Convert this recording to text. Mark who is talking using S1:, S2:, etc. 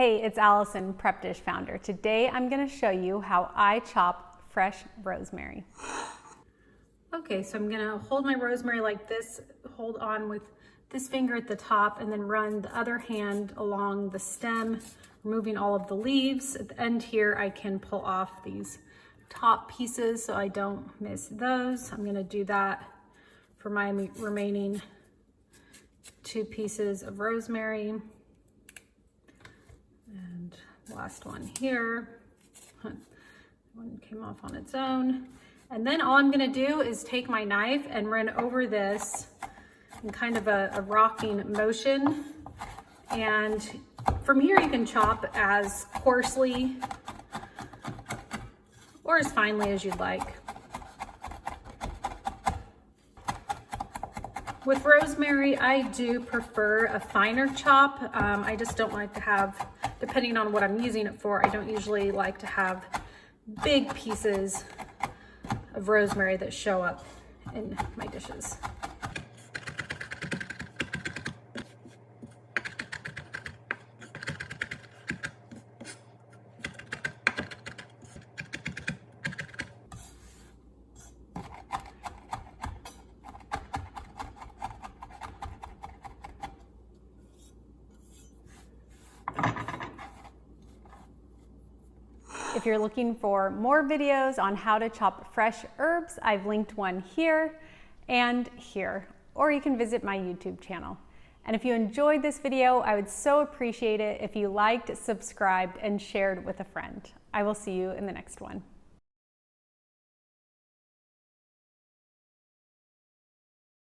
S1: Hey, it's Allison, Prep Dish founder. Today I'm going to show you how I chop fresh rosemary. Okay, so I'm going to hold my rosemary like this, hold on with this finger at the top, and then run the other hand along the stem, removing all of the leaves. At the end here, I can pull off these top pieces so I don't miss those. I'm going to do that for my remaining 2 pieces of rosemary. And last one here. One came off on its own. And then all I'm going to do is take my knife and run over this in kind of a rocking motion. And from here you can chop as coarsely or as finely as you'd like. With rosemary, I do prefer a finer chop. I just don't like to have, depending on what I'm using it for, I don't usually like to have big pieces of rosemary that show up in my dishes. If you're looking for more videos on how to chop fresh herbs, I've linked one here and here, or you can visit my YouTube channel. And if you enjoyed this video, I would so appreciate it if you liked, subscribed, and shared with a friend. I will see you in the next one.